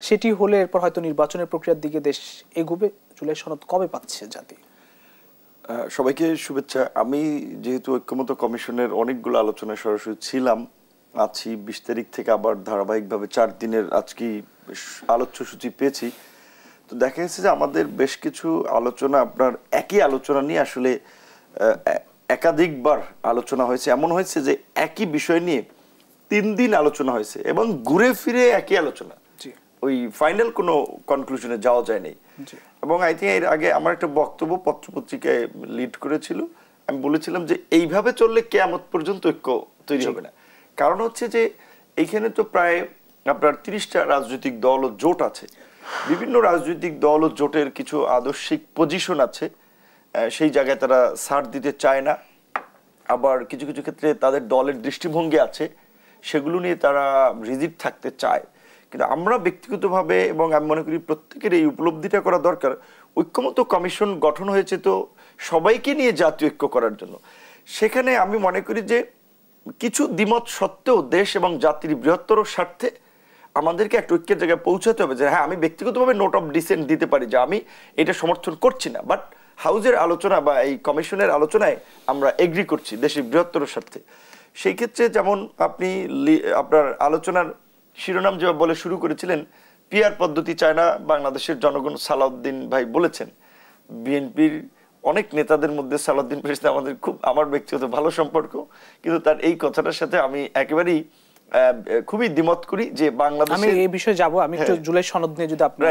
সেটি হলে এরপর হয়তো নির্বাচনের প্রক্রিয়ার দিকে দেশ এগোবে। জুলাই সনদ কবে পাচ্ছে জাতি? সবাইকে শুভেচ্ছা। আমি যেহেতু ঐক্যমত্য কমিশনের অনেকগুলো আলোচনায় সরাসরি ছিলাম, আছি 20 তারিখ থেকে আবার ধারাবাহিকভাবে 4 দিনের আজকে আলোচ্য সূচি পেয়েছি। তো দেখা গেছে যে আমাদের বেশ কিছু আলোচনা আপনার একই আলোচনা নিয়ে আসলে একাধিকবার আলোচনা হয়েছে। এমন হয়েছে যে একই বিষয় নিয়ে 3 দিন আলোচনা হয়েছে এবং ঘুরে ফিরে একই আলোচনা, ওই ফাইনাল কোনো কনক্লুশনে যাওয়া যায়নি। এবং আই থিঙ্ক এর আগে আমার একটা বক্তব্য পত্রপত্রিকায় লিড করেছিল, আমি বলেছিলাম যে এইভাবে চললে কিয়ামত পর্যন্ত ঐক্য তৈরি হবে না। কারণ হচ্ছে যে এইখানে তো প্রায় আপনার 30টা রাজনৈতিক দল ও জোট আছে। বিভিন্ন রাজনৈতিক দল ও জোটের কিছু আদর্শিক পজিশন আছে, সেই জায়গায় তারা ছাড় দিতে চায় না। আবার কিছু কিছু ক্ষেত্রে তাদের দলের দৃষ্টিভঙ্গি আছে, সেগুলো নিয়ে তারা রিজিড থাকতে চায়। কিন্তু আমরা ব্যক্তিগতভাবে এবং আমি মনে করি প্রত্যেকের এই উপলব্ধিটা করা দরকার, ঐক্যমত্য কমিশন গঠন হয়েছে তো সবাইকে নিয়ে জাতীয় ঐক্য করার জন্য। সেখানে আমি মনে করি যে কিছু দ্বিমত সত্ত্বেও দেশ এবং জাতির বৃহত্তর স্বার্থে আমাদেরকে একটা ঐক্যের জায়গায় পৌঁছাতে হবে। যে হ্যাঁ, আমি ব্যক্তিগতভাবে নোট অফ ডিসেন্ট দিতে পারি যে আমি এটা সমর্থন করছি না, বাট হাউজের আলোচনা বা এই কমিশনের আলোচনায় আমরা এগ্রি করছি দেশের বৃহত্তর স্বার্থে। সেই ক্ষেত্রে যেমন আপনি আপনার আলোচনার শিরোনাম যেভাবে বলে শুরু করেছিলেন, পিআর পদ্ধতি চায় না বাংলাদেশের জনগণ, সালাউদ্দিন ভাই বলেছেন। বিএনপির অনেক নেতাদের মধ্যে সালাউদ্দিন ভাইয়ের সাথে আমাদের আমার ব্যক্তিগত ভালো সম্পর্ক, কিন্তু তার এই কথাটার সাথে আমি একেবারেই খুবই দ্বিমত করি যে বাংলাদেশ। আমি এই বিষয়ে যাব, আমি একটু জুলাই সনদ নিয়ে যদি আপনি।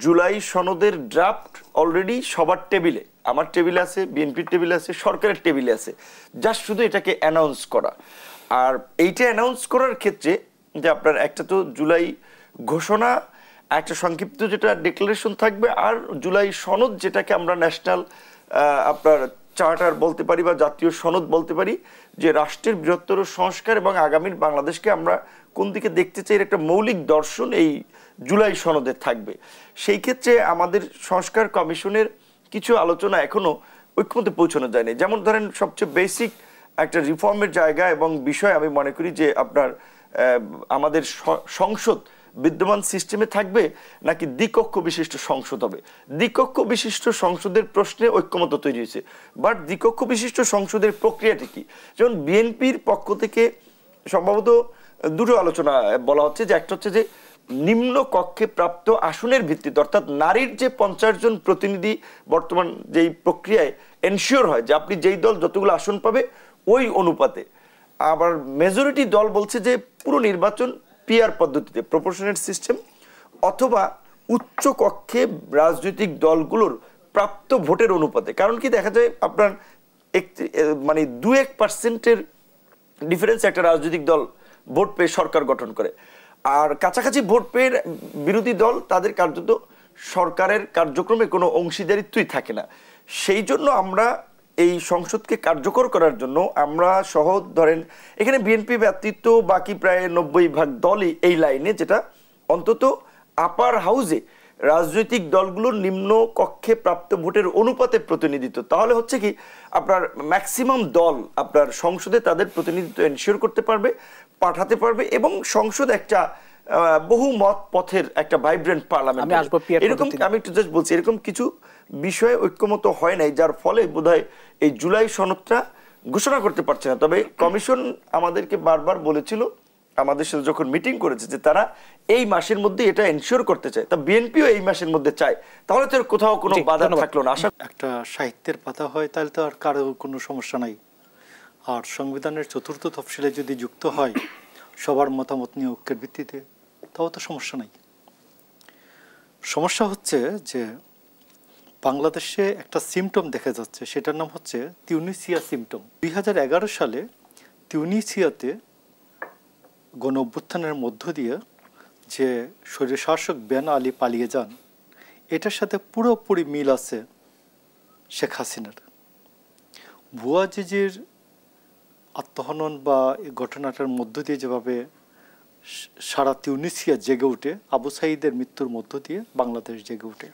জুলাই সনদের ড্রাফট অলরেডি সবার টেবিলে, আমার টেবিলে আছে, বিএনপির টেবিলে আছে, সরকারের টেবিলে আছে, জাস্ট শুধু এটাকে অ্যানাউন্স করা। আর এইটা অ্যানাউন্স করার ক্ষেত্রে যে আপনার একটা তো জুলাই ঘোষণা, একটা সংক্ষিপ্ত যেটা ডিক্লারেশন থাকবে, আর জুলাই সনদ যেটাকে আমরা ন্যাশনাল আপনার চার্টার বলতে পারি বা জাতীয় সনদ বলতে পারি, যে রাষ্ট্রের বৃহত্তর সংস্কার এবং আগামীর বাংলাদেশকে আমরা কোন দিকে দেখতে চাই একটা মৌলিক দর্শন এই জুলাই সনদে থাকবে। সেই ক্ষেত্রে আমাদের সংস্কার কমিশনের কিছু আলোচনা এখনো ঐক্যমত্যে পৌঁছানো যায়নি। যেমন ধরেন সবচেয়ে বেসিক একটা রিফর্মের জায়গা এবং বিষয় আমি মনে করি যে আপনার আমাদের সংসদ বিদ্যমান সিস্টেমে থাকবে নাকি দ্বিকক্ষ বিশিষ্ট সংসদ হবে। দ্বিকক্ষ বিশিষ্ট সংসদের প্রশ্নে ঐক্যমত্য তৈরি হয়েছে, বাট দ্বিকক্ষ বিশিষ্ট সংসদের প্রক্রিয়াটি কি? যেমন বিএনপির পক্ষ থেকে সম্ভবত দুটো আলোচনা বলা হচ্ছে, যে একটা হচ্ছে যে নিম্ন কক্ষে প্রাপ্ত আসনের ভিত্তিতে, অর্থাৎ নারীর যে 50 জন প্রতিনিধি বর্তমান যেই প্রক্রিয়ায় এনশিওর হয় যে আপনি যেই দল যতগুলো আসন পাবে ওই অনুপাতে। আবার মেজরিটি দল বলছে যে পুরো নির্বাচন পিআর পদ্ধতিতে, প্রপোর্শনেট সিস্টেম, অথবা উচ্চ কক্ষে রাজনৈতিক দলগুলোর প্রাপ্ত ভোটের অনুপাতে। কারণ কি দেখা যায় আপনার মানে 2-1% ডিফারেন্স একটা রাজনৈতিক দল ভোট পেয়ে সরকার গঠন করে, আর কাছাকাছি ভোট পেয়ে বিরোধী দল তাদের কার্যত সরকারের কার্যক্রমে কোনো অংশীদারিত্বই থাকে না। সেই জন্য আমরা এই সংসদকে কার্যকর করার জন্য আমরা সহ ধরেন এখানে বিএনপি ব্যতীত বাকি প্রায় 90% দলই এই লাইনে, যেটা অন্তত আপার হাউসে রাজনৈতিক দলগুলোর নিম্ন কক্ষে প্রাপ্ত ভোটের অনুপাতে প্রতিনিধিত্ব। তাহলে হচ্ছে কি আপনার ম্যাক্সিমাম দল আপনার সংসদে তাদের প্রতিনিধিত্ব এনশিওর করতে পারবে, পাঠাতে পারবে, এবং সংসদ একটা বহু মত পথের একটা ভাইব্রেন্ট পার্লামেন্ট। এরকম আমি একটু জাস্ট বলছি, এরকম কিছু বিষয়ে ঐক্যমত হয় নাই, যার ফলে বোধহয় এই জুলাই সনদটা ঘোষণা করতে পারছে না। তবে কমিশন আমাদেরকে বারবার বলেছিল, আমাদের সাথে যখন মিটিং করেছে, যে তারা এই মাসের মধ্যে এটা এনশিওর করতে চায়। তা বিএনপিও এই মাসের মধ্যে চায়, তাহলে তো কোথাও কোনো বাধা থাকলো না। আশা একটা সাহিত্যের পাতা হয় তাহলে তো আর কারো কোনো সমস্যা নাই। আর সংবিধানের 4র্থ তফসিলে যদি যুক্ত হয় সবার মতামত নিয়ে ঐক্যের ভিত্তিতে, তাও তো সমস্যা নাই। সমস্যা হচ্ছে যে বাংলাদেশে একটা সিমটম দেখা যাচ্ছে, সেটার নাম হচ্ছে তিউনিসিয়া সিমটম। 2011 সালে তিউনিসিয়াতে গণ অভ্যুত্থানের মধ্য দিয়ে যে স্বৈরশাসক বেন আলী পালিয়ে যান, এটার সাথে পুরোপুরি মিল আছে শেখ হাসিনার। ভুয়াজিজির আত্মহনন বা এই ঘটনাটার মধ্য দিয়ে যেভাবে সারা তিউনিসিয়া জেগে উঠে, আবু সাঈদের মৃত্যুর মধ্য দিয়ে বাংলাদেশ জেগে উঠে,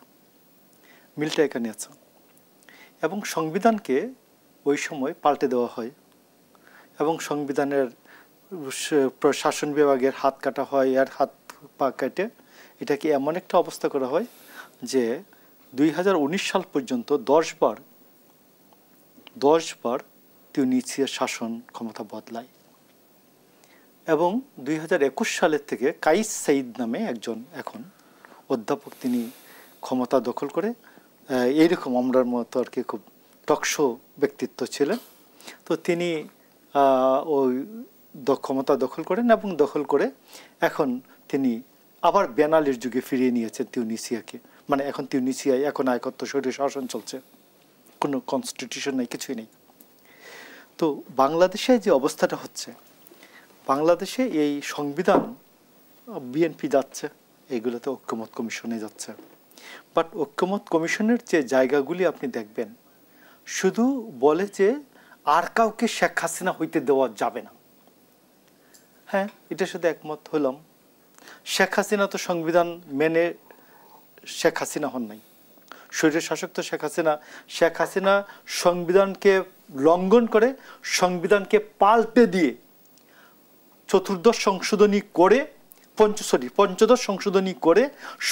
মিলটা এখানে আছে। এবং সংবিধানকে ওই সময় পাল্টে দেওয়া হয় এবং সংবিধানের প্রশাসন বিভাগের হাত কাটা হয়, এর হাত পা কেটে এটাকে এমন একটা অবস্থা করা হয় যে 2019 সাল পর্যন্ত 10 বার তিউনিসিয়ার শাসন ক্ষমতা বদলায় এবং 2021 সালের থেকে কাইস সাইদ নামে একজন এখন অধ্যাপক তিনি ক্ষমতা দখল করে এইরকম আমরার মতো আর কি খুব টকশো ব্যক্তিত্ব ছিলেন। তো তিনি ওই ক্ষমতা দখল করেন এবং দখল করে এখন তিনি আবার বেন আলীর যুগে ফিরিয়ে নিয়েছেন তিউনিসিয়াকে। মানে এখন তিউনিসিয়ায় এখন একত্বশরী শাসন চলছে, কোনো কনস্টিটিউশন নেই, কিছুই নেই। তো বাংলাদেশে যে অবস্থাটা হচ্ছে, বাংলাদেশে এই সংবিধান বিএনপি যাচ্ছে, এইগুলোতে ঐক্যমত কমিশনে যাচ্ছে, বাট ঐক্যমত কমিশনের যে জায়গাগুলি আপনি দেখবেন শুধু বলে যে আর কাউকে শেখ হাসিনা হইতে দেওয়া যাবে না। হ্যাঁ, এটার সাথে একমত হলাম। শেখ হাসিনা তো সংবিধান মেনে শেখ হাসিনা হন নাই, স্বৈর শাসক তো শেখ হাসিনা। শেখ হাসিনা সংবিধানকে লঙ্ঘন করে সংবিধানকে পাল্টে দিয়ে চতুর্দশ সংশোধনী করে পঞ্চদশ সংশোধনী করে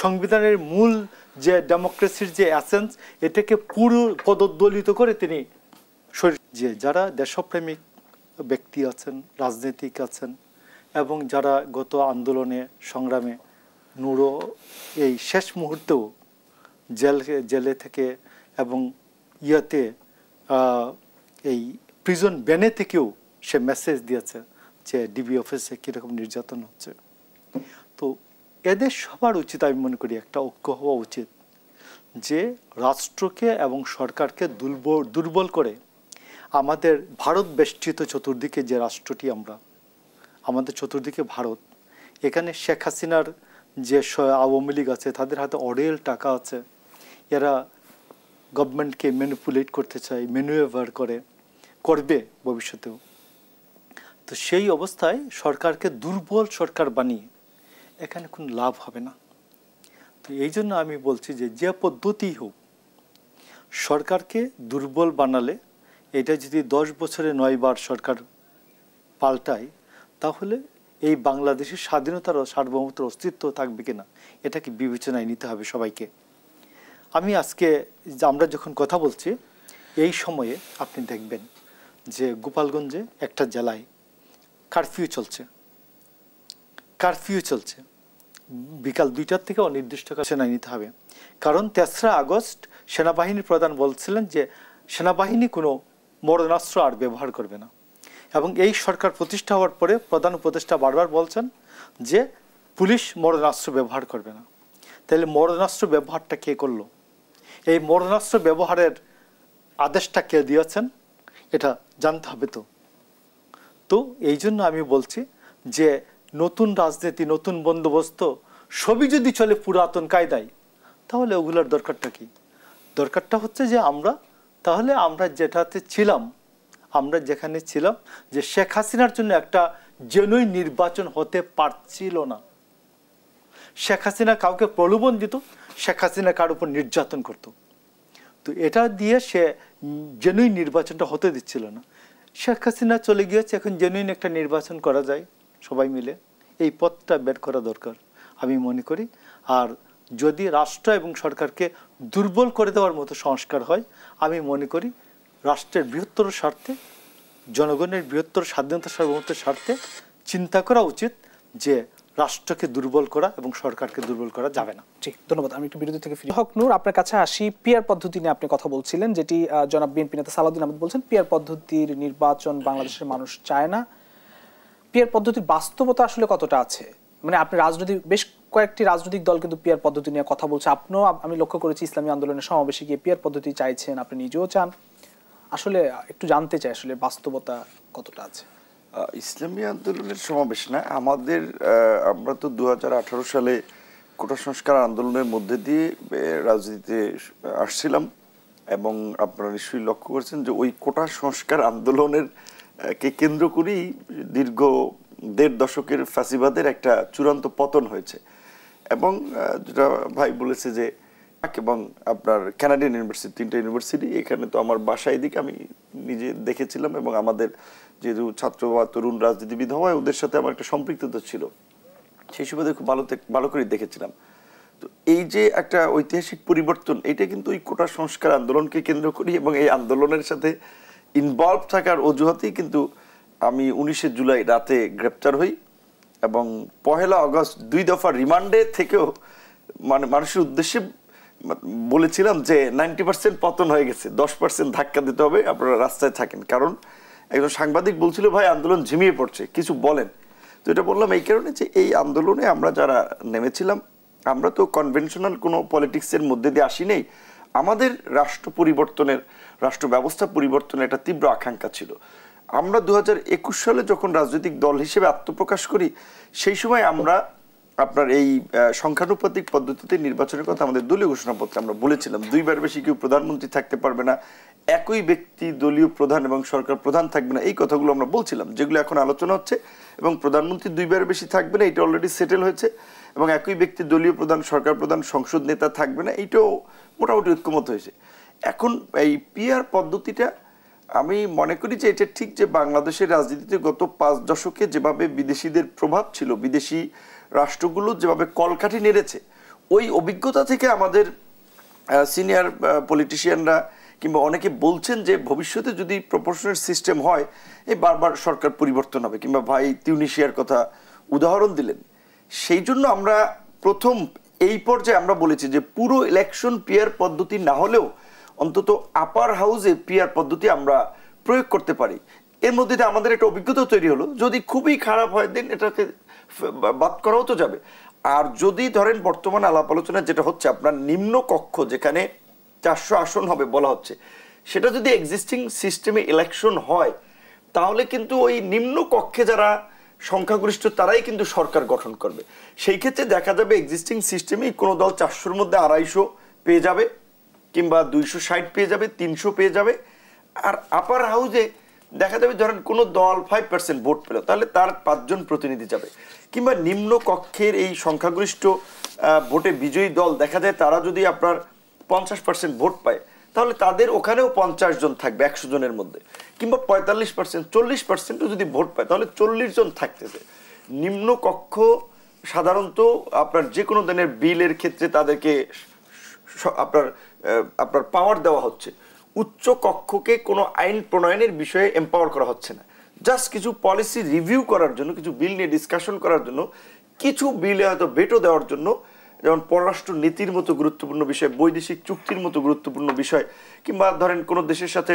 সংবিধানের মূল যে ডেমোক্রেসির যে অ্যাসেন্স এটাকে পুরো পদদলিত করে তিনি যে যারা দেশপ্রেমিক ব্যক্তি আছেন, রাজনীতিক আছেন এবং যারা গত আন্দোলনে সংগ্রামে নুরো এই শেষ মুহূর্তেও জেলে থেকে এবং ইয়াতে এই প্রিজন ব্যানে থেকেও সে মেসেজ দিয়েছে যে ডিবি অফিসে কীরকম নির্যাতন হচ্ছে। তো এদের সবার উচিত, আমি মনে করি একটা ঐক্য হওয়া উচিত যে রাষ্ট্রকে এবং সরকারকে দুর্বল করে আমাদের ভারত বেষ্টিত চতুর্দিকে যে রাষ্ট্রটি আমরা, আমাদের চতুর্দিকে ভারত, এখানে শেখ হাসিনার যে আওয়ামী লীগ আছে তাদের হাতে অঢেল টাকা আছে, এরা গভর্নমেন্টকে ম্যানিপুলেট করতে চায়, ম্যানুভার করবে ভবিষ্যতেও। তো সেই অবস্থায় সরকারকে দুর্বল সরকার বানিয়ে এখানে কোনো লাভ হবে না। তো এই জন্য আমি বলছি যে পদ্ধতি হোক সরকারকে দুর্বল বানালে, এটা যদি 10 বছরে 9 বার সরকার পাল্টায় তাহলে এই বাংলাদেশের স্বাধীনতার ও সার্বভৌমত্বের অস্তিত্ব থাকবে কিনা এটাকে বিবেচনায় নিতে হবে সবাইকে। আমি আজকে আমরা যখন কথা বলছি এই সময়ে আপনি দেখবেন যে গোপালগঞ্জে একটা জেলায় কারফিউ চলছে বিকাল 2টার থেকে অনির্দিষ্ট সেনা নিতে হবে। কারণ 3রা আগস্ট সেনাবাহিনীর প্রধান বলছিলেন যে সেনাবাহিনী কোনো মরণাস্ত্র আর ব্যবহার করবে না, এবং এই সরকার প্রতিষ্ঠা হওয়ার পরে প্রধান উপদেষ্টা বারবার বলছেন যে পুলিশ মরণাস্ত্র ব্যবহার করবে না। তাহলে মরণাস্ত্র ব্যবহারটা কে করলো? এই মরণাস্ত্র ব্যবহারের আদেশটা কে দিয়েছেন এটা জানতে হবে। তো এই জন্য আমি বলছি যে নতুন রাজনীতি, নতুন বন্দোবস্ত সবই যদি চলে পুরাতন কায়দায়, তাহলে ওগুলোর দরকারটা কি? দরকারটা হচ্ছে যে আমরা যেটাতে ছিলাম, আমরা যেখানে ছিলাম, যে শেখ হাসিনার জন্য একটা জেনুইন নির্বাচন হতে পারছিল না। শেখ হাসিনা কাউকে প্রলোভন দিত, শেখ হাসিনা কার উপর নির্যাতন করত। তো এটা দিয়ে সে জেনুইন নির্বাচনটা হতে দিচ্ছিল না। শেখ হাসিনা চলে গিয়েছে, এখন জেনুইন একটা নির্বাচন করা যায় সবাই মিলে, এই পথটা বের করা দরকার আমি মনে করি। আর যদি রাষ্ট্র এবং সরকারকে দুর্বল করে দেওয়ার মতো সংস্কার হয়, আমি মনে করি রাষ্ট্রের বৃহত্তর স্বার্থে, জনগণের বৃহত্তর স্বাধীনতা সার্বভৌমত্বের স্বার্থে চিন্তা করা উচিত যে রাষ্ট্রকে দুর্বল করা এবং সরকারকে দুর্বল করা যাবে না। ঠিক, ধন্যবাদ। আমি একটু বিরতি থেকে ফিরে হক নূর, আপনার কাছে আসি। পিয়ার পদ্ধতি নিয়ে আপনি কথা বলছিলেন, যেটি জনাব বিএনপি নেতা সালাউদ্দিন আহমেদ বলছেন পিয়ার পদ্ধতির নির্বাচন বাংলাদেশের মানুষ চায় না। পিয়ার পদ্ধতির বাস্তবতা আসলে কতটা আছে? মানে আপনি বেশ কয়েকটি রাজনৈতিক দল কিন্তু পিয়ার পদ্ধতি নিয়ে কথা বলছে, আপনিও আমি লক্ষ্য করেছি ইসলামী আন্দোলনের সমাবেশে গিয়ে পিয়ার পদ্ধতি চাইছেন, আপনি নিজেও চান। আসলে একটু জানতে চাই আসলে বাস্তবতা কতটা আছে। ইসলামী আন্দোলনের সমাবেশ না, আমরা তো 2018 সালে কোটা সংস্কার আন্দোলনের মধ্যে দিয়ে রাজনীতিতে আসছিলাম, এবং আপনারা নিশ্চয়ই লক্ষ্য করেছেন যে ওই কোটা সংস্কার আন্দোলনের কে কেন্দ্র করেই দীর্ঘ 1.5 দশকের ফ্যাসিবাদের একটা চূড়ান্ত পতন হয়েছে। এবং যেটা ভাই বলেছে যে এবং আপনার কানাডিয়ান ইউনিভার্সিটি, 3টা ইউনিভার্সিটি, এখানে তো আমার বাসা এদিকে, আমি নিজে দেখেছিলাম, এবং আমাদের যেহেতু ছাত্র বা তরুণ রাজনীতিবিদ হওয়ায় ওদের সাথে আমার একটা সম্পৃক্ততা ছিল, সেই সুবাদে খুব ভালো করে দেখেছিলাম। তো এই যে একটা ঐতিহাসিক পরিবর্তন, এটা কিন্তু ওই কোটা সংস্কার আন্দোলনকে কেন্দ্র করি এবং এই আন্দোলনের সাথে ইনভলভ থাকার অজুহাতেই কিন্তু আমি 19শে জুলাই রাতে গ্রেপ্তার হই এবং 1 আগস্ট 2 দফা রিমান্ডে থেকেও মানে মানুষের উদ্দেশ্যে বলেছিলাম যে 90% পতন হয়ে গেছে, 10% ধাক্কা দিতে হবে, আপনারা রাস্তায় থাকেন। কারণ একজন সাংবাদিক বলছিল ভাই আন্দোলন ঝিমিয়ে পড়ছে, কিছু বলেন। তো এটা বললাম এই কারণে যে এই আন্দোলনে আমরা যারা নেমেছিলাম, আমরা তো কনভেনশনাল কোনো পলিটিক্সের মধ্যে দিয়ে আসি নেই। আমাদের রাষ্ট্র পরিবর্তনের, রাষ্ট্র ব্যবস্থা পরিবর্তনের একটা তীব্র আকাঙ্ক্ষা ছিল। আমরা 2021 সালে যখন রাজনৈতিক দল হিসেবে আত্মপ্রকাশ করি, সেই সময় আমরা আপনার এই সংখ্যানুপাতিক পদ্ধতিতে নির্বাচনের কথা আমাদের দলীয় ঘোষণাপত্রে আমরা বলেছিলাম 2বার বেশি কেউ প্রধানমন্ত্রী থাকতে পারবে না, একই ব্যক্তি দলীয় প্রধান এবং সরকার প্রধান থাকবে না, এই কথাগুলো আমরা বলছিলাম, যেগুলো এখন আলোচনা হচ্ছে। এবং প্রধানমন্ত্রী 2বার বেশি থাকবে না, এটা অলরেডি সেটেল হয়েছে। এবং একই ব্যক্তি দলীয় প্রধান, সরকার প্রধান, সংসদ নেতা থাকবে না, এইটাও মোটামুটি ঐক্যমত হয়েছে। এখন এই পিআর পদ্ধতিটা আমি মনে করি যে এটা ঠিক যে বাংলাদেশের রাজনীতিতে গত 5 দশকে যেভাবে বিদেশিদের প্রভাব ছিল, বিদেশি রাষ্ট্রগুলো যেভাবে কলকাঠি নেড়েছে, ওই অভিজ্ঞতা থেকে আমাদের সিনিয়র পলিটিশিয়ানরা কিংবা অনেকে বলছেন যে ভবিষ্যতে যদি প্রপোর্শনাল সিস্টেম হয়, এই বারবার সরকার পরিবর্তন হবে, কিংবা ভাই তিউনিসিয়ার কথা উদাহরণ দিলেন। সেই জন্য আমরা প্রথম এই পর্যায়ে আমরা বলেছি যে পুরো ইলেকশন পিআর পদ্ধতি না হলেও অন্তত আপার হাউসে পিআর পদ্ধতি আমরা প্রয়োগ করতে পারি। এর মধ্যে দিয়ে আমাদের একটা অভিজ্ঞতা তৈরি হলো, যদি খুবই খারাপ হয় দেন এটাকে বাদ করাও তো যাবে। আর যদি ধরেন বর্তমান আলাপ আলোচনা যেটা হচ্ছে, আপনার নিম্ন কক্ষ যেখানে 400 আসন হবে বলা হচ্ছে, সেটা যদি এক্সিস্টিং সিস্টেমে ইলেকশন হয়, তাহলে কিন্তু ওই নিম্ন কক্ষে যারা সংখ্যাগরিষ্ঠ তারাই কিন্তু সরকার গঠন করবে। সেই ক্ষেত্রে দেখা যাবে এক্সিস্টিং সিস্টেমেই কোনো দল 400-র মধ্যে 250 পেয়ে যাবে, কিংবা 260 পেয়ে যাবে, 300 পেয়ে যাবে। আর আপার হাউসে দেখা যাবে ধরেন কোনো দল 5% ভোট পেল, তাহলে তার 5 জন প্রতিনিধি যাবে। কিংবা নিম্ন কক্ষের এই সংখ্যাগরিষ্ঠ ভোটে বিজয়ী দল দেখা যায় তারা যদি আপনার 50% ভোট পায়, তাহলে তাদের ওখানেও 50 জন থাকবে 100 জনের মধ্যে। কিংবা 45%, 40%ও যদি ভোট পায়, তাহলে 40 জন থাকতেছে। নিম্ন কক্ষ সাধারণত আপনার যে কোনো ধরনের বিলের ক্ষেত্রে তাদেরকে আপনার পাওয়ার দেওয়া হচ্ছে। উচ্চ কক্ষকে কোনো আইন প্রণয়নের বিষয়ে এম্পাওয়ার করা হচ্ছে না। জাস্ট কিছু পলিসি রিভিউ করার জন্য, কিছু বিল নিয়ে ডিসকাশন করার জন্য, কিছু বিলে হয়তো ভেটো দেওয়ার জন্য, যেমন পররাষ্ট্র নীতির মতো গুরুত্বপূর্ণ বিষয়, বৈদেশিক চুক্তির মতো গুরুত্বপূর্ণ বিষয়, কিংবা ধরেন কোনো দেশের সাথে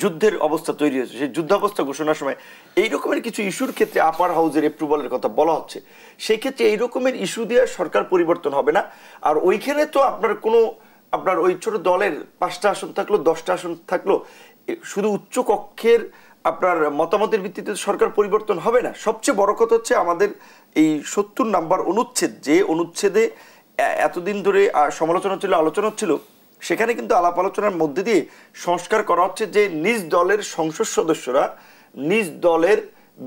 যুদ্ধের অবস্থা তৈরি হয়েছে, সেই যুদ্ধাবস্থা ঘোষণার সময় এই রকমের কিছু ইস্যুর ক্ষেত্রে আপার হাউসের অ্যাপ্রুভালের কথা বলা হচ্ছে। সেই ক্ষেত্রে এই রকমের ইস্যু দিয়ে সরকার পরিবর্তন হবে না। আর ওইখানে তো আপনার ওই ছোট দলের 5টা আসন থাকলো, 10টা আসন থাকলো, শুধু উচ্চ কক্ষের আপনার মতামতের ভিত্তিতে সরকার পরিবর্তন হবে না। সবচেয়ে বড় কথা হচ্ছে আমাদের এই 70 নম্বর অনুচ্ছেদ, যে অনুচ্ছেদে এতদিন ধরে সমালোচনা ছিল, আলোচনা ছিল, সেখানে কিন্তু আলাপ আলোচনার মধ্যে দিয়ে সংস্কার করা হচ্ছে যে নিজ দলের সংসদ সদস্যরা নিজ দলের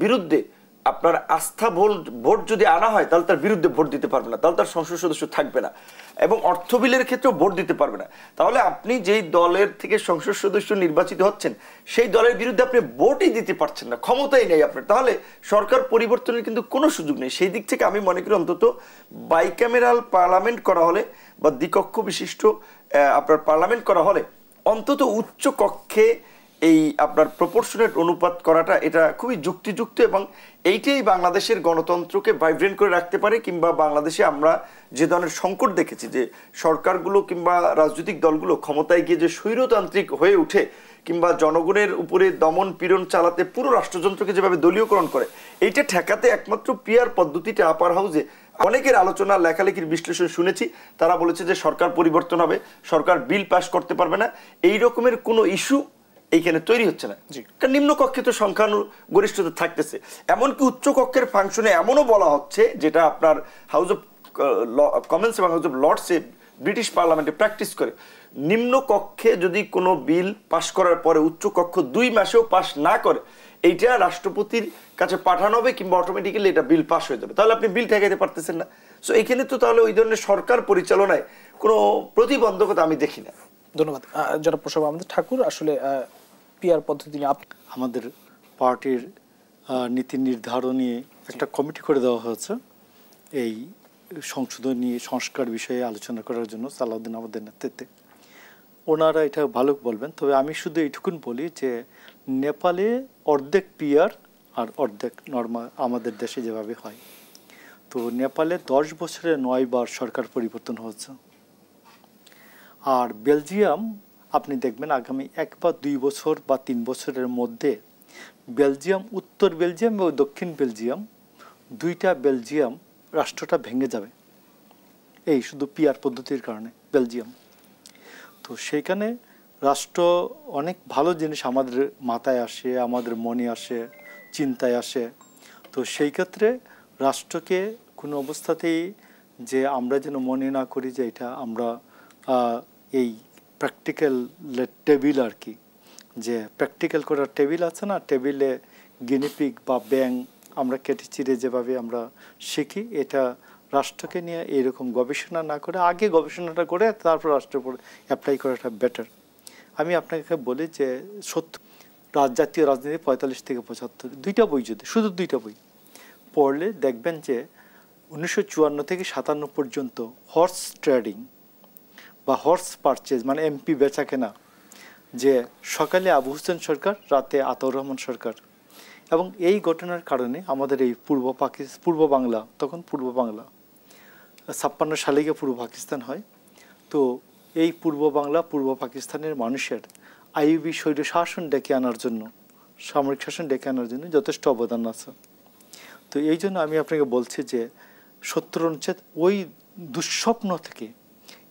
বিরুদ্ধে আপনার আস্থা ভোট যদি আনা হয়, তাহলে তার বিরুদ্ধে ভোট দিতে পারবে না, তাহলে তার সংসদ সদস্য থাকবে না। এবং অর্থ বিলের ক্ষেত্রেও ভোট দিতে পারবে না। তাহলে আপনি যেই দলের থেকে সংসদ সদস্য নির্বাচিত হচ্ছেন, সেই দলের বিরুদ্ধে আপনি ভোটই দিতে পারছেন না, ক্ষমতাই নেই আপনার, তাহলে সরকার পরিবর্তনের কিন্তু কোনো সুযোগ নেই। সেই দিক থেকে আমি মনে করি অন্তত বাইক্যামেরাল পার্লামেন্ট করা হলে বা দ্বিকক্ষ বিশিষ্ট আপনার পার্লামেন্ট করা হলে অন্তত উচ্চ কক্ষে এই আপনার প্রপোর্শনেট অনুপাত করাটা এটা খুবই যুক্তিযুক্ত, এবং এইটাই বাংলাদেশের গণতন্ত্রকে ভাইব্রেন্ট করে রাখতে পারে। কিংবা বাংলাদেশে আমরা যে ধরনের সংকট দেখেছি, যে সরকারগুলো কিংবা রাজনৈতিক দলগুলো ক্ষমতায় গিয়ে যে স্বৈরতান্ত্রিক হয়ে উঠে, কিংবা জনগণের উপরে দমন পীড়ন চালাতে পুরো রাষ্ট্রযন্ত্রকে যেভাবে দলীয়করণ করে, এইটা ঠেকাতে একমাত্র পিআর পদ্ধতিটা আপার হাউসে অনেকের আলোচনা, লেখালেখির বিশ্লেষণ শুনেছি, তারা বলেছে যে সরকার পরিবর্তন হবে, সরকার বিল পাস করতে পারবে না, এই রকমের কোনো ইস্যু এইখানে তৈরি হচ্ছে না। কারণ নিম্ন কক্ষে তো সংখ্যাগরিষ্ঠতা থাকতেছে। এমনকি উচ্চ কক্ষের ফাংশনে এমনও বলা হচ্ছে, যেটা আপনার হাউস অফ কমন্স এবং হাউস অফ লর্ডসে ব্রিটিশ পার্লামেন্টে প্র্যাকটিস করে, নিম্ন কক্ষে যদি কোনো বিল পাস করার পরে উচ্চ কক্ষ 2 মাসেও পাস না করে, এইটা রাষ্ট্রপতির কাছে পাঠানো হবে, কিংবা অটোমেটিক্যালি এটা বিল পাস হয়ে যাবে। তাহলে আপনি বিল ঠেকাইতে পারতেছেন না। সো এখানে তো তাহলে ওই ধরনের সরকার পরিচালনায় কোনো প্রতিবন্ধকতা আমি দেখি না। ধন্যবাদ জনাব প্রসাদ আহমেদ ঠাকুর। আসলে পিআর পদ্ধতি নিয়ে আমাদের পার্টির নীতি নির্ধারণী একটা কমিটি করে দেওয়া হয়েছে। এই সংশোধনী সংস্কার বিষয়ে আলোচনা করার জন্য সালাউদ্দিন আমাদের নেতৃত্বে। ওনারা এটা ভালো বলবেন, তবে আমি শুধু এইটুকুন বলি যে নেপালে অর্ধেক পিআর আর অর্ধেক নর্মাল আমাদের দেশে যেভাবে হয়। তো নেপালে 10 বছরে 9 বার সরকার পরিবর্তন হচ্ছে। আর বেলজিয়াম আপনি দেখবেন আগামী 1 বা 2 বছর বা 3 বছরের মধ্যে বেলজিয়াম, উত্তর বেলজিয়াম এবং দক্ষিণ বেলজিয়াম, দুইটা বেলজিয়াম রাষ্ট্রটা ভেঙে যাবে এই শুধু পিআর পদ্ধতির কারণে বেলজিয়াম। তো সেইখানে রাষ্ট্র অনেক ভালো জিনিস আমাদের মাথায় আসে, আমাদের মনে আসে, চিন্তায় আসে। তো সেই ক্ষেত্রে রাষ্ট্রকে কোনো অবস্থাতেই যে আমরা যেন মনে না করি যে এটা আমরা এই প্র্যাকটিক্যাল টেবিল আর কি, যে প্র্যাকটিক্যাল করার টেবিল আছে না, টেবিলে গিনিপিগ বা ব্যাং আমরা কেটে চিরে যেভাবে আমরা শিখি, এটা রাষ্ট্রকে নিয়ে এইরকম গবেষণা না করে আগে গবেষণাটা করে তারপর রাষ্ট্রের উপর অ্যাপ্লাই করাটা বেটার। আমি আপনাকে বলি যে জাতীয় রাজনীতি 45 থেকে 75 দুইটা বই, যদি শুধু 2টা বই পড়লে দেখবেন যে 1954 থেকে 57 পর্যন্ত হর্স ট্রেডিং বা হর্স পারচেজ মানে এমপি বেচা কেনা, যে সকালে আবু হোসেন সরকার, রাতে আতাউর রহমান সরকার, এবং এই ঘটনার কারণে আমাদের এই পূর্ব বাংলা, তখন পূর্ব বাংলা 56 সালে গিয়ে পূর্ব পাকিস্তান হয়। তো এই পূর্ব বাংলা পূর্ব পাকিস্তানের মানুষের আইয়ুবী স্বৈর শাসন ডেকে আনার জন্য, সামরিক শাসন ডেকে আনার জন্য যথেষ্ট অবদান আছে। তো এই জন্য আমি আপনাকে বলছি যে 70 অনুচ্ছেদ ওই দুঃস্বপ্ন থেকে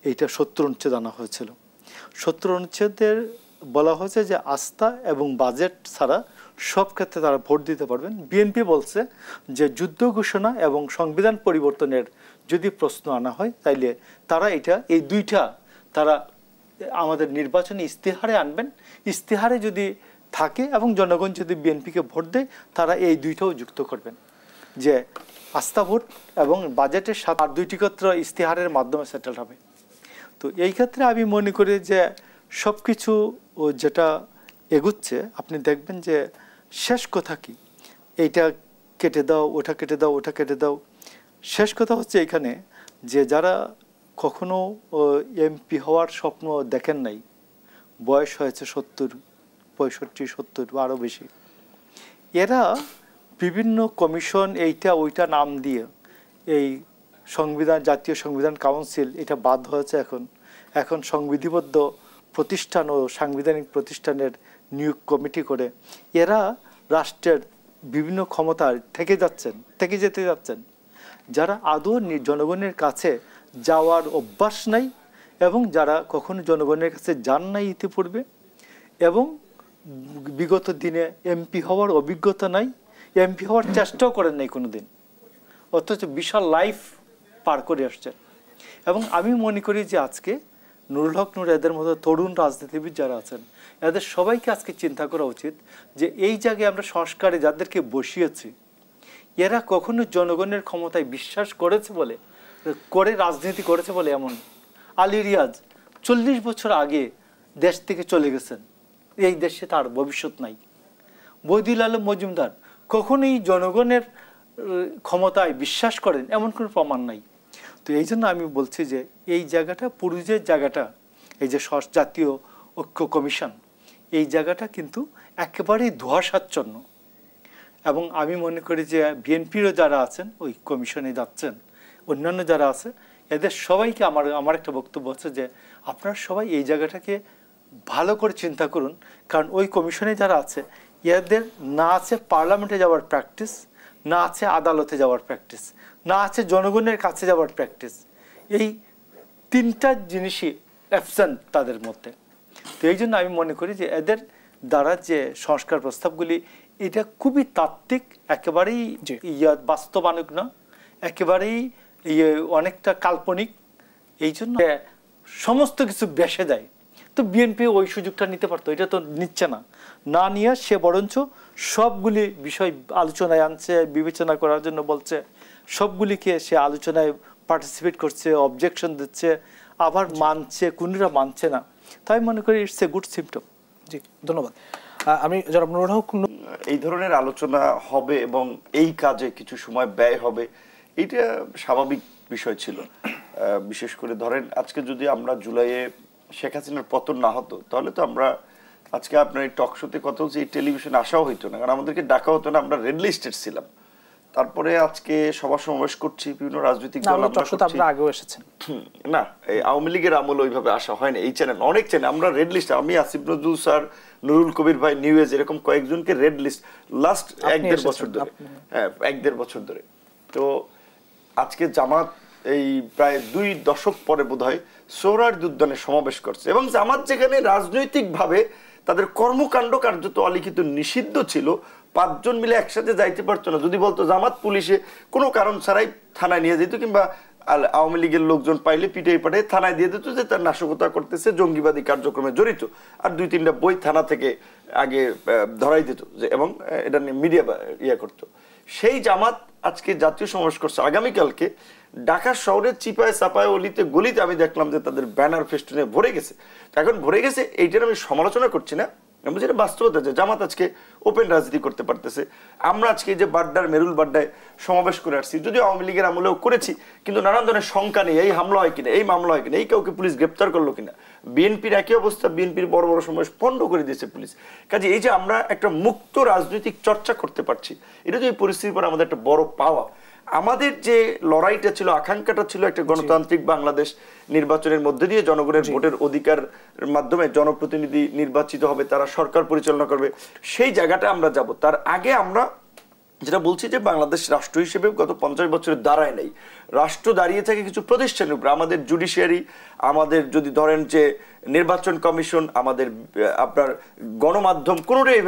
এইটা 70 অনুচ্ছেদ আনা হয়েছিল। 70 অনুচ্ছেদের বলা হয়েছে যে আস্থা এবং বাজেট ছাড়া সব ক্ষেত্রে তারা ভোট দিতে পারবেন। বিএনপি বলছে যে যুদ্ধ ঘোষণা এবং সংবিধান পরিবর্তনের যদি প্রশ্ন আনা হয় তাইলে তারা এই দুইটা তারা আমাদের নির্বাচনী ইস্তেহারে আনবেন। ইস্তেহারে যদি থাকে এবং জনগণ যদি বিএনপিকে ভোট দেয় তারা এই দুইটাও যুক্ত করবেন, যে আস্থা ভোট এবং বাজেটের সাথে আর দুইটি ক্ষেত্র ইস্তেহারের মাধ্যমে সেটেল হবে। তো এই ক্ষেত্রে আমি মনে করি যে সব কিছু যেটা এগুচ্ছে, আপনি দেখবেন যে শেষ কথা কি, এইটা কেটে দাও, ওটা কেটে দাও, ওটা কেটে দাও। শেষ কথা হচ্ছে এখানে যে যারা কখনো এমপি হওয়ার স্বপ্ন দেখেন নাই, বয়স হয়েছে 70, 65, 70 বা আরও বেশি, এরা বিভিন্ন কমিশন এইটা ওইটা নাম দিয়ে এই সংবিধান, জাতীয় সংবিধান কাউন্সিল এটা বাদ হয়েছে এখন সংবিধিবদ্ধ প্রতিষ্ঠান ও সাংবিধানিক প্রতিষ্ঠানের নিয়োগ কমিটি করে এরা রাষ্ট্রের বিভিন্ন ক্ষমতায় থেকে যেতে যাচ্ছেন, যারা আদৌ জনগণের কাছে যাওয়ার অভ্যাস নাই এবং যারা কখনো জনগণের কাছে যান নাই ইতিপূর্বে এবং বিগত দিনে এমপি হওয়ার অভিজ্ঞতা নাই, এমপি হওয়ার চেষ্টাও করেন নাই কোনোদিন, অথচ বিশাল লাইফ পার করে আসছেন। এবং আমি মনে করি যে আজকে নুরুল হক নূর এদের মতো তরুণ রাজনীতিবিদ যারা আছেন এদের সবাইকে আজকে চিন্তা করা উচিত যে এই জায়গায় আমরা সংস্কারে যাদেরকে বসিয়েছি এরা কখনো জনগণের ক্ষমতায় বিশ্বাস করে রাজনীতি করেছে বলে এমন। আলী রিয়াজ 40 বছর আগে দেশ থেকে চলে গেছেন, এই দেশে তার ভবিষ্যৎ নাই। বদিউল আলম মজুমদার কখনোই জনগণের ক্ষমতায় বিশ্বাস করেন এমন কোনো প্রমাণ নাই। তো এই জন্য আমি বলছি যে এই জায়গাটা পুরুষের জায়গাটা, এই যে জাতীয় ঐক্য কমিশন, এই জায়গাটা কিন্তু একেবারেই ধোঁয়াশাচ্ছন্ন। এবং আমি মনে করি যে বিএনপিরও যারা আছেন ওই কমিশনে যাচ্ছেন, অন্যান্য যারা আছে এদের সবাইকে আমার একটা বক্তব্য হচ্ছে যে আপনারা সবাই এই জায়গাটাকে ভালো করে চিন্তা করুন, কারণ ওই কমিশনে যারা আছে এদের না আছে পার্লামেন্টে যাওয়ার প্র্যাকটিস, না আছে আদালতে যাওয়ার প্র্যাকটিস, না আছে জনগণের কাছে যাওয়ার প্র্যাকটিস। এই 3টা জিনিসই অ্যাবসেন্ট তাদের মধ্যে। তো এই জন্য আমি মনে করি যে এদের দ্বারা যে সংস্কার প্রস্তাবগুলি এটা খুবই তাত্ত্বিক, একেবারেই বাস্তবানুক না, একেবারেই অনেকটা কাল্পনিক। এই জন্য সমস্ত কিছু বেসে দেয়। তো বিএনপি ওই সুযোগটা নিতে পারতো, এটা তো নিচ্ছে না নিয়ে সে বরঞ্চ সবগুলি বিষয় আলোচনায় আনছে, বিবেচনা করার জন্য বলছে, সবগুলিকে সে আলোচনায় পার্টিসিপেট করছে, অবজেকশন দিচ্ছে, আবার মানছে, কোনরা মানছে না। তাই মনে করি ইটস এ গুড সিম্পটম। জি, ধন্যবাদ। আমি জনাব নুরুল হক, এই ধরনের আলোচনা হবে এবং এই কাজে কিছু সময় ব্যয় হবে, এটা স্বাভাবিক বিষয় ছিল। বিশেষ করে ধরেন আজকে যদি আমরা জুলাইয়ে শেখ হাসিনার পতন না হতো তাহলে তো আমরা আজকে আপনার এই টক শোতে কথা হচ্ছে, এই টেলিভিশনে আসাও হইতো না, কারণ আমাদেরকে ডাকা হতো না, আমরা রেড লিস্টেড ছিলাম। তারপরে আজকে সভা সমাবেশ করছি, বিভিন্ন রাজনৈতিক দল আমরা আগেও এসেছেন না, এই আওয়ামী লীগের আমলে ওইভাবে আসা হয় না। এই চ্যানেল অনেক চ্যানেল আমরা রেড লিস্ট, আমি আসিফ নজরুল স্যার, নুরুল কবির ভাই, নিউজ, এরকম কয়েকজনকে রেড লিস্ট লাস্ট 1-1.5 বছর ধরে, হ্যাঁ 1-1.5 বছর ধরে। তো আজকে জামাত এই প্রায় 2 দশক পরে বোধহয় সোহরাওয়ার্দী উদ্যানে সমাবেশ করছে, এবং জামাত যেখানে রাজনৈতিকভাবে তাদের কর্মকাণ্ড কার্যত অলিখিত নিষিদ্ধ ছিল, 5 জন মিলে একসাথে যাইতে পারতো না। যদি বলতো জামাত পুলিশে কোনো কারণ ছাড়াই থানায় নিয়ে যেত, কিংবা আওয়ামী লীগের লোকজন পাইলে পিটিয়ে পাঠিয়ে থানায় দিয়ে দিত যে তার নাশকতা করতেছে, জঙ্গিবাদী কার্যক্রমে জড়িত, আর 2-3টা বই থানা থেকে আগে ধরাই দিত যে, এবং এটা নিয়ে মিডিয়া ইয়ে করতো। সেই জামাত আজকে জাতীয় সমাবেশ করছে আগামীকালকে ঢাকা শহরের চিপায় চাপায় অলিতে গলিতে। আমি দেখলাম যে তাদের ব্যানার ফেস্টুনে ভরে গেছে। এখন ভরে গেছে এইটার আমি সমালোচনা করছি না, আমি যেটা বাস্তবতা যে জামাত আজকে ওপেন রাজনীতি করতে পারতেছে। আমরা আজকে যে বাড্ডার মেরুল বাড্ডায় সমাবেশ করে আসছি, যদিও আওয়ামী লীগের আমলেও করেছি, কিন্তু নানান ধরনের শঙ্কা নেই, এই হামলা হয় কিনা, এই মামলা হয় কিনা, এই কাউকে পুলিশ গ্রেপ্তার করলো কিনা। বিএনপির একই অবস্থা, বিএনপির বড় বড় সমাবেশ পণ্ড করে দিয়েছে পুলিশ। কাজে এই যে আমরা একটা মুক্ত রাজনৈতিক চর্চা করতে পারছি, এটা তো এই পরিস্থিতির পর আমাদের একটা বড় পাওয়া। আমাদের যে লড়াইটা ছিল, আকাঙ্ক্ষাটা ছিল একটা গণতান্ত্রিক বাংলাদেশ, নির্বাচনের মধ্যে দিয়ে জনগণের ভোটের অধিকার মাধ্যমে জনপ্রতিনিধি নির্বাচিত হবে, তারা সরকার পরিচালনা করবে, সেই জায়গাটা আমরা যাব। তার আগে আমরা যেটা বলছি যে বাংলাদেশ রাষ্ট্র হিসেবে গত 50 বছরে দাঁড়ায় নাই। রাষ্ট্র দাঁড়িয়ে থাকে কিছু প্রতিষ্ঠানের উপরে। আমাদের জুডিশিয়ারি, আমাদের যদি ধরেন যে নির্বাচন কমিশন, আমাদের আপনার গণমাধ্যম, কোনোটাই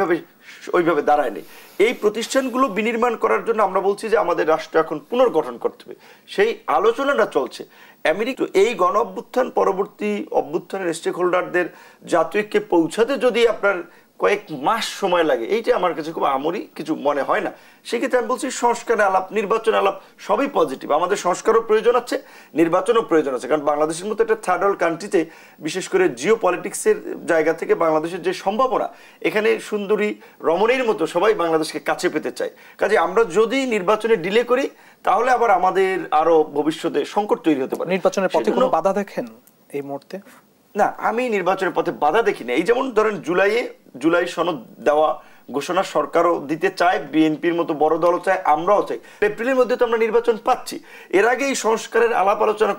ওইভাবে দাঁড়ায় নেই। এই প্রতিষ্ঠানগুলো বিনির্মাণ করার জন্য আমরা বলছি যে আমাদের রাষ্ট্র এখন পুনর্গঠন করতে হবে, সেই আলোচনাটা চলছে। আমেরিকা এই গণ অভ্যুত্থান পরবর্তী অভ্যুত্থানের স্টেক হোল্ডারদের জাতীয়কে পৌঁছাতে যদি আপনার কয়েক মাস সময় লাগে, এইটা আমার কাছে খুব আমরি কিছু মনে হয় না। সেক্ষেত্রে আমি বলছি সংস্কারের আলাপ, নির্বাচন আলাপ সবই পজিটিভ। আমাদের সংস্কারও প্রয়োজন আছে, নির্বাচনও প্রয়োজন আছে, কারণ বাংলাদেশের মতো একটা থার্ড ওয়ার্ল্ড কান্ট্রিতে বিশেষ করে জিও পলিটিক্সের জায়গা থেকে বাংলাদেশের যে সম্ভাবনা, এখানে সুন্দরী রমণীর মতো সবাই বাংলাদেশকে কাছে পেতে চায়। কাজে আমরা যদি নির্বাচনে ডিলে করি তাহলে আবার আমাদের আরো ভবিষ্যতে সংকট তৈরি হতে পারে। নির্বাচনের পথে কোনো বাধা দেখেন এই মুহূর্তে? না, আমি নির্বাচনের পথে বাধা দেখি না। এই যেমন ধরেন জুলাই সনদ দেওয়া ঘোষণা সরকারও দিতে চায়, বিএনপির মতো বড় দলও চায়, আমরাও চাই। এপ্রিলের মধ্যে তো আমরা নির্বাচন পাচ্ছি। এর আগে এই সংস্কারের আলাপ আলোচনা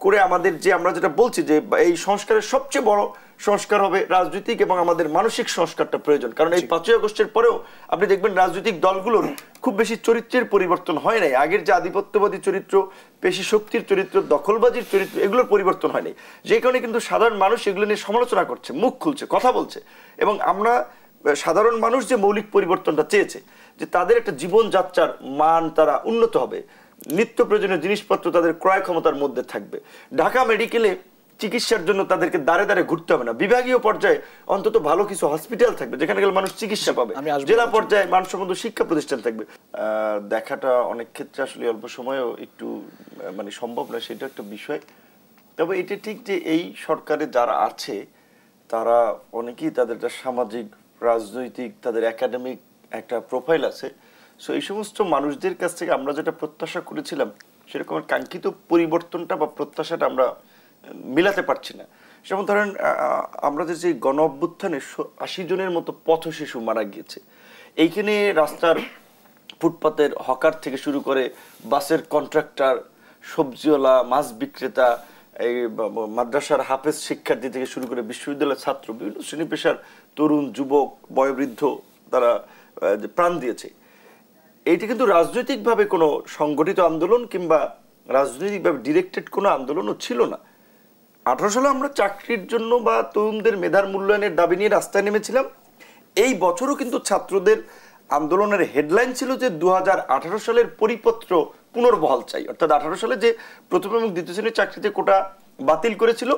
করে আমাদের যে আমরা যেটা বলছি যে এই সংস্কারের সবচেয়ে বড় সংস্কার হবে রাজনৈতিক এবং আমাদের মানসিক সংস্কারটা প্রয়োজন। কারণ এই 5ই আগস্টের পরেও আপনি দেখবেন রাজনৈতিক দলগুলোর খুব বেশি চরিত্রের পরিবর্তন হয় নাই। আগের যে আধিপত্যবাদী চরিত্র, পেশি শক্তির চরিত্র, দখলবাজির চরিত্র, এগুলোর পরিবর্তন হয়নি। যে কারণে কিন্তু সাধারণ মানুষ এগুলো নিয়ে সমালোচনা করছে, মুখ খুলছে, কথা বলছে। এবং আমরা সাধারণ মানুষ যে মৌলিক পরিবর্তনটা চেয়েছে, যে তাদের একটা জীবনযাত্রার মান তারা উন্নত হবে, নিত্য প্রয়োজনীয় জিনিসপত্র তাদের ক্রয় ক্ষমতার মধ্যে থাকবে, ঢাকা মেডিকেলে চিকিৎসার জন্য তাদেরকে দাঁড়ে দাঁড়ে ঘুরতে হবে না, বিভাগীয় পর্যায়ে অন্তত ভালো কিছু হসপিটাল থাকবে যেখানে গেলে মানুষ চিকিৎসা পাবে, জেলা পর্যায়ে মানসম্মত শিক্ষা প্রতিষ্ঠান থাকবে। দেখাটা অনেক ক্ষেত্রে আসলে অল্প সময়েও একটু মানে সম্ভব না, সেটা একটা বিষয়। তবে এটা ঠিক যে এই সরকারে যারা আছে তারা অনেকেই তাদের একটা সামাজিক, রাজনৈতিক, তাদের একাডেমিক একটা প্রোফাইল আছে। সো এই সমস্ত মানুষদের কাছ থেকে আমরা যেটা প্রত্যাশা করেছিলাম সেরকম কাঙ্ক্ষিত পরিবর্তনটা বা প্রত্যাশাটা আমরা মিলাতে পারছি না। যেমন ধরেন আমরা যে গণ অভ্যুত্থানে 80 জনের মতো পথ শিশু মারা গিয়েছে, এইখানে রাস্তার ফুটপাতের হকার থেকে শুরু করে বাসের কন্ট্রাক্টর, সবজিওয়ালা, মাছ বিক্রেতা, এই মাদ্রাসার হাফেজ শিক্ষার্থী থেকে শুরু করে বিশ্ববিদ্যালয়ের ছাত্র, বিভিন্ন শ্রেণী পেশার তরুণ, যুবক, বয়োবৃদ্ধ তারা প্রাণ দিয়েছে। এইটা কিন্তু রাজনৈতিকভাবে কোনো সংগঠিত আন্দোলন কিংবা রাজনৈতিকভাবে ডিরেক্টেড কোনো আন্দোলনও ছিল না। 18 সালে আমরা চাকরির জন্য বা তরুণদের মেধার মূল্যায়নের দাবি নিয়ে রাস্তায় নেমেছিলাম। এই বছরও কিন্তু ছাত্রদের আন্দোলনের হেডলাইন ছিল যে 2018 সালের পরিপত্র পুনর্বহাল চাই। অর্থাৎ 18 সালে যে প্রথম এবং দ্বিতীয় শ্রেণীর চাকরিতে কোটা বাতিল করেছিল,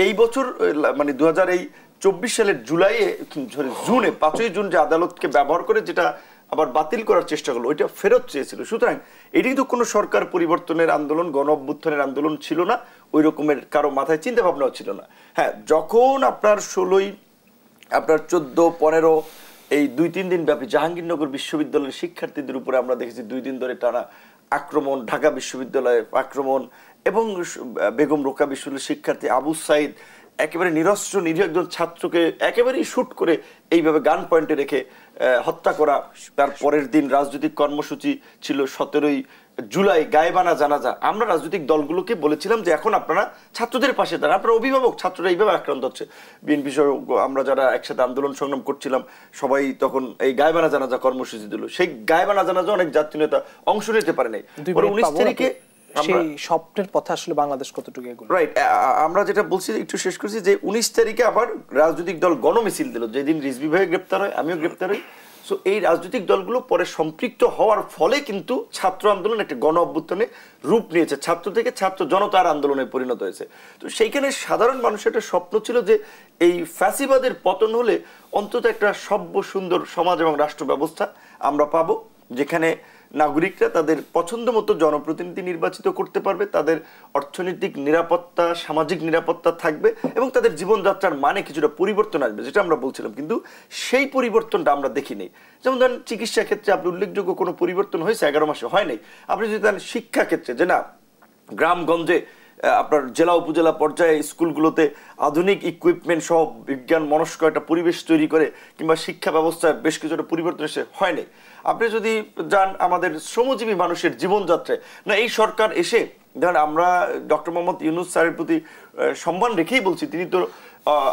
এই বছর মানে 2024 সালের জুনে 5ই জুন যে আদালতকে ব্যবহার করে যেটা আবার বাতিল করার চেষ্টা করলো, ওইটা ফেরত চেয়েছিল। সুতরাং এটি কিন্তু কোনো সরকার পরিবর্তনের আন্দোলন, গণ অভ্যুত্থানের আন্দোলন ছিল না, ওই রকমের কারো মাথায় চিন্তা ভাবনাও ছিল না। হ্যাঁ, যখন আপনার 16ই, আপনার 14, 15 এই 2-3 দিন ব্যাপী জাহাঙ্গীরনগর বিশ্ববিদ্যালয়ের শিক্ষার্থীদের উপরে আমরা দেখেছি 2 দিন ধরে টানা আক্রমণ, ঢাকা বিশ্ববিদ্যালয়ে আক্রমণ এবং বেগম রোকেয়া বিশ্ববিদ্যালয়ের শিক্ষার্থী আবু সাইদ একেবারে নিরস্ত্র নিরীহ একজন ছাত্রকে একেবারেই শুট করে এইভাবে গান পয়েন্টে রেখে হত্যা করা। তার পরের দিন রাজনৈতিক কর্মসূচি ছিল 17ই জুলাই গায়েবানা জানাজা। আমরা রাজনৈতিক দলগুলোকে বলেছিলাম যে এখন আপনারা ছাত্রদের পাশে দাঁড়ান, আপনারা অভিভাবক, ছাত্ররা এইভাবে আক্রান্ত হচ্ছে। বিএনপি সহ আমরা যারা একসাথে আন্দোলন সংগ্রাম করছিলাম সবাই তখন এই গায়েবানা জানাজা কর্মসূচি দিল। সেই গায়েবানা জানাজা অনেক জাতীয় নেতা অংশ নিতে পারে নাই। 19 তারিখে সেই স্বপ্নের পথে আসলে বাংলাদেশ কতটুকু এগোলো, রাইট, আমরা যেটা বলছি একটু শেষ করছি যে 19 তারিখে আবার রাজনৈতিক দল গণমিছিল দিল, যেদিন রিজভী ভাই গ্রেপ্তার হয়, আমিও গ্রেপ্তার হই। সো এই রাজনৈতিক দলগুলো পরে সম্পৃক্ত হওয়ার ফলে কিন্তু ছাত্র আন্দোলন একটা গণ অভ্যুত্থানে রূপ নিয়েছে, ছাত্র থেকে ছাত্র জনতার আন্দোলনে পরিণত হয়েছে। তো সেইখানে সাধারণ মানুষের একটা স্বপ্ন ছিল যে এই ফ্যাসিবাদের পতন হলে অন্তত একটা সভ্য সুন্দর সমাজ এবং রাষ্ট্র ব্যবস্থা আমরা পাবো, যেখানে নাগরিকরা তাদের পছন্দ মতো জনপ্রতিনিধি নির্বাচিত করতে পারবে, তাদের অর্থনৈতিক নিরাপত্তা, সামাজিক নিরাপত্তা থাকবে এবং তাদের জীবনযাত্রার মানে কিছুটা পরিবর্তন আসবে, যেটা আমরা বলছিলাম। কিন্তু সেই পরিবর্তনটা আমরা দেখিনি। যেমন ধরেন চিকিৎসা ক্ষেত্রে আপনি উল্লেখযোগ্য কোনো পরিবর্তন হয়েছে 11 মাসে হয় নাই। আপনি যদি দেন শিক্ষা ক্ষেত্রে যে না গ্রামগঞ্জে আপনার জেলা উপজেলা পর্যায়ে স্কুলগুলোতে আধুনিক ইকুইপমেন্ট সহ বিজ্ঞান মনস্ক একটা পরিবেশ তৈরি করে কিংবা শিক্ষা ব্যবস্থায় বেশ কিছুটা পরিবর্তন এসে হয়নি। আপনি যদি যান আমাদের শ্রমজীবী মানুষের জীবনযাত্রায়, না এই সরকার এসে ধরেন আমরা ডক্টর মোহাম্মদ ইউনূস স্যারের প্রতি সম্মান রেখেই বলছি, তিনি তো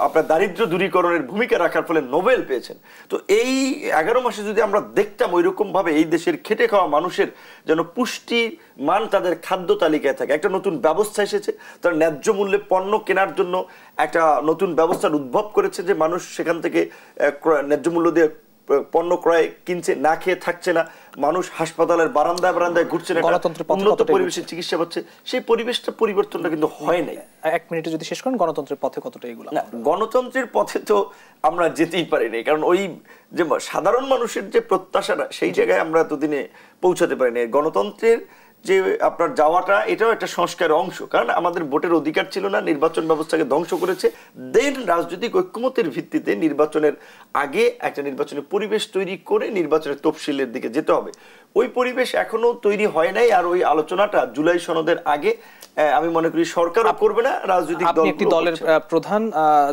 আপনার দারিদ্র দূরীকরণের ভূমিকা রাখার ফলে নোবেল পেয়েছেন। তো এই 11 মাসে যদি আমরা দেখতাম ওইরকম ভাবে এই দেশের খেটে খাওয়া মানুষের যেন পুষ্টি মান তাদের খাদ্য তালিকায় থাকে, একটা নতুন ব্যবস্থা এসেছে, তার ন্যায্য মূল্যে পণ্য কেনার জন্য একটা নতুন ব্যবস্থার উদ্ভব করেছে, যে মানুষ সেখান থেকে ন্যায্য মূল্য দিয়ে পণ্য ক্রয় কিনছে, না খেয়ে থাকছে না, মানুষ হাসপাতালের বারান্দায় বারান্দায় ঘুরছে না, উন্নত পরিবেশে চিকিৎসা পাচ্ছে। সেই পরিবেশটা পরিবর্তনটা কিন্তু হয় নাই। 1 মিনিটে যদি শেষ করেন, গণতন্ত্রের পথে কতটা এগুলো? না, গণতন্ত্রের পথে তো আমরা যেতেই পারি না, কারণ ওই যে সাধারণ মানুষের যে প্রত্যাশাটা সেই জায়গায় আমরা এতদিনে পৌঁছাতে পারি না। গণতন্ত্রের যে আপনার যাওয়াটা এটাও একটা সংস্কারের অংশ, কারণ আমাদের ভোটের অধিকার ছিল না, নির্বাচন ব্যবস্থাকে ধ্বংস করেছে। দেন রাজনৈতিক ঐক্যমতের ভিত্তিতে নির্বাচনের আগে একটা নির্বাচনের পরিবেশ তৈরি করে নির্বাচনের তফসিলের দিকে যেতে হবে। ওই পরিবেশ এখনো তৈরি হয় নাই। আর ওই আলোচনাটা জুলাই সনদের আগে আমি মনে করি সরকারও করবে না, রাজনৈতিক দল। আপনি একটি দলের প্রধান,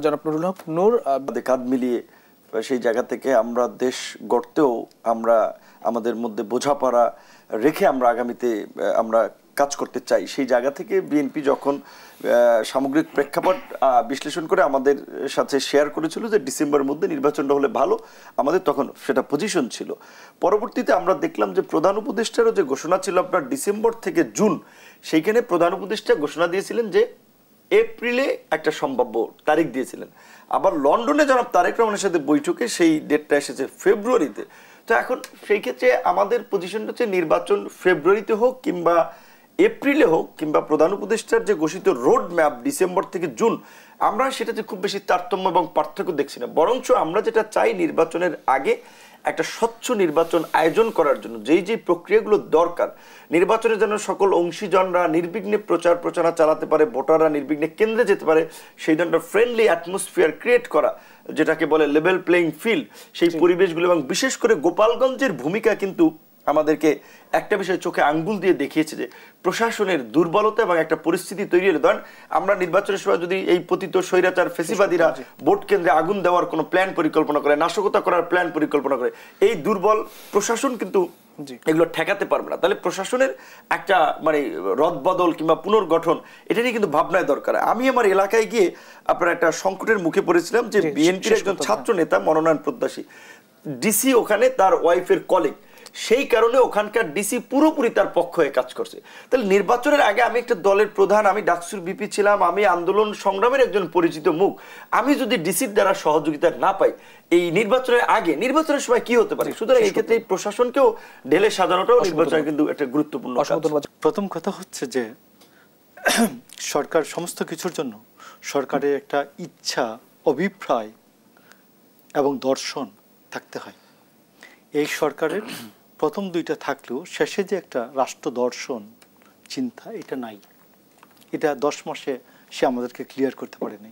জনাব নুরুল হক নূর, কাঁধ মিলিয়ে সেই জায়গা থেকে আমরা দেশ গড়তেও আমরা আমাদের মধ্যে বোঝাপড়া রেখে আমরা আগামীতে আমরা কাজ করতে চাই। সেই জায়গা থেকে বিএনপি যখন সামগ্রিক প্রেক্ষাপট বিশ্লেষণ করে আমাদের সাথে শেয়ার করেছিল যে ডিসেম্বরের মধ্যে নির্বাচনটা হলে ভালো, আমাদের তখন সেটা পজিশন ছিল। পরবর্তীতে আমরা দেখলাম যে প্রধান উপদেষ্টারও যে ঘোষণা ছিল আপনার ডিসেম্বর থেকে জুন, সেইখানে প্রধান উপদেষ্টা ঘোষণা দিয়েছিলেন যে এপ্রিলে একটা সম্ভাব্য তারিখ দিয়েছিলেন। আবার লন্ডনে জনাব তারেক রহমানের সাথে বৈঠকে সেই ডেটটা এসেছে ফেব্রুয়ারিতে। তো এখন সেই ক্ষেত্রে আমাদের পজিশনটা হচ্ছে নির্বাচন ফেব্রুয়ারিতে হোক কিংবা এপ্রিলে হোক, কিংবা প্রধান উপদেষ্টার যে ঘোষিত রোড ম্যাপ ডিসেম্বর থেকে জুন, আমরা সেটাতে খুব বেশি তারতম্য এবং পার্থক্য দেখছি না। বরঞ্চ আমরা যেটা চাই নির্বাচনের আগে একটা স্বচ্ছ নির্বাচন আয়োজন করার জন্য যেই যে প্রক্রিয়াগুলো দরকার, নির্বাচনের জন্য সকল অংশীজনরা নির্বিঘ্নে প্রচার প্রচারণা চালাতে পারে, ভোটাররা নির্বিঘ্নে কেন্দ্রে যেতে পারে, সেই ধরনের ফ্রেন্ডলি অ্যাটমসফিয়ার ক্রিয়েট করা, যেটাকে বলে লেভেল প্লেইং ফিল্ড, সেই পরিবেশগুলো। এবং বিশেষ করে গোপালগঞ্জের ভূমিকা কিন্তু আমাদেরকে একটা বিষয় চোখে আঙ্গুল দিয়ে দেখিয়েছে যে প্রশাসনের দুর্বলতা এবং একটা পরিস্থিতি তৈরি হলে, ধরেন আমরা নির্বাচনের সময় যদি এই পতিত স্বৈরাচার ফেসিবাদীরা ভোট কেন্দ্রে আগুন দেওয়ার কোনো প্ল্যান পরিকল্পনা করে, নাশকতা করার প্ল্যান পরিকল্পনা করে, এই দুর্বল প্রশাসন কিন্তু এগুলো ঠেকাতে পারবে না। তাহলে প্রশাসনের একটা মানে রদবদল কিংবা পুনর্গঠন, এটা নিয়ে কিন্তু ভাবনায় দরকার। আমি আমার এলাকায় গিয়ে আপনার একটা সংকটের মুখে পড়েছিলাম যে বিএনপির একজন ছাত্র নেতা মনোনয়ন প্রত্যাশী, ডিসি ওখানে তার ওয়াইফের কলিগ, সেই কারণে ওখানকার ডিসি পুরোপুরি তার পক্ষ হয়ে কাজ করছে। তাহলে নির্বাচনের আগে আমি একটা দলের প্রধান, আমি ডাকসুর বিপি ছিলাম, আমি আন্দোলন সংগ্রামের একজন পরিচিত মুখ, আমি যদি ডিসির দ্বারা সহযোগিতা না পাই এই নির্বাচনের আগে, নির্বাচনের সময় কি হতে পারে? সুতরাং এই ক্ষেত্রে প্রশাসনকেও ঢেলে সাজানোটাও নির্বাচনে কিন্তু একটা গুরুত্বপূর্ণ। প্রথম কথা হচ্ছে যে সরকার সমস্ত কিছুর জন্য সরকারের একটা ইচ্ছা, অভিপ্রায় এবং দর্শন থাকতে হয়। এই সরকারের প্রথম দুইটা থাকলেও শেষে যে একটা রাষ্ট্র দর্শন চিন্তা, এটা নাই। এটা 10 মাসে সে আমাদেরকে ক্লিয়ার করতে পারেনি।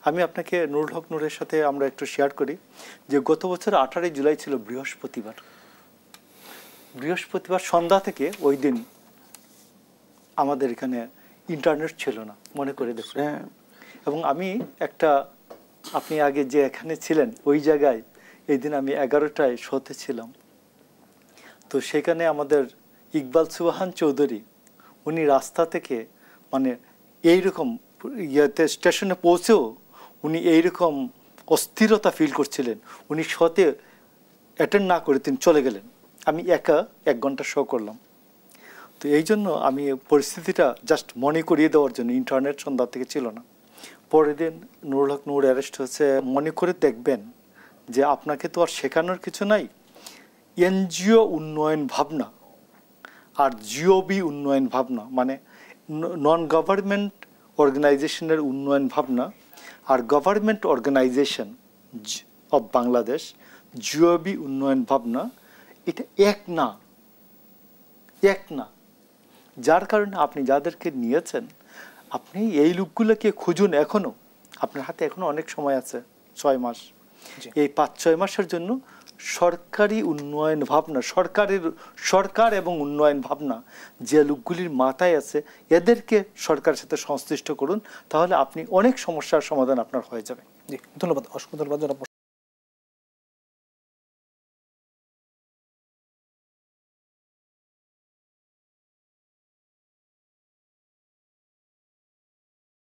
আমি আপনাকে নুরুল হক নূরের সাথে আমরা একটু শেয়ার করি যে গত বছর 18 জুলাই ছিল বৃহস্পতিবার সন্ধ্যা থেকে ওই দিন আমাদের এখানে ইন্টারনেট ছিল না, মনে করে দেখুন। এবং আমি একটা, আপনি আগে যে এখানে ছিলেন ওই জায়গায় এই দিন আমি 11টায় শোতে ছিলাম, তো সেখানে আমাদের ইকবাল সুবহান চৌধুরী উনি রাস্তা থেকে মানে এইরকম ইয়েতে স্টেশনে পৌঁছেও উনি এইরকম অস্থিরতা ফিল করছিলেন, উনি শোতে অ্যাটেন্ড না করে তিনি চলে গেলেন। আমি একা 1 ঘন্টা শো করলাম। তো এই জন্য আমি পরিস্থিতিটা জাস্ট মনে করিয়ে দেওয়ার জন্য, ইন্টারনেট সন্ধ্যা থেকে ছিল না। পরের দিন নুরুল হক নূর অ্যারেস্ট হয়েছে। মনে করে দেখবেন যে আপনাকে তো আর শেখানোর কিছু নাই। এনজিও উন্নয়ন ভাবনা আর জিওবি উন্নয়ন ভাবনা, মানে নন গভর্নমেন্ট অর্গানাইজেশনের উন্নয়ন ভাবনা আর government organisation of Bangladesh GOB উন্নয়ন ভাবনা, এটা এক না। যার কারণে আপনি যাদেরকে নিয়েছেন, আপনি এই লোকগুলোকে খুঁজুন। এখনো আপনার হাতে এখনো অনেক সময় আছে, 6 মাস। এই 5-6 মাসের জন্য সরকারি উন্নয়ন ভাবনা, সরকার এবং উন্নয়ন ভাবনা যে লোকগুলির মাথায় আছে, এদেরকে সরকারের সাথে সংশ্লিষ্ট করুন, তাহলে আপনি অনেক সমস্যার সমাধান আপনার হয়ে যাবে। জি, ধন্যবাদ, অসংখ্য ধন্যবাদ জনাব।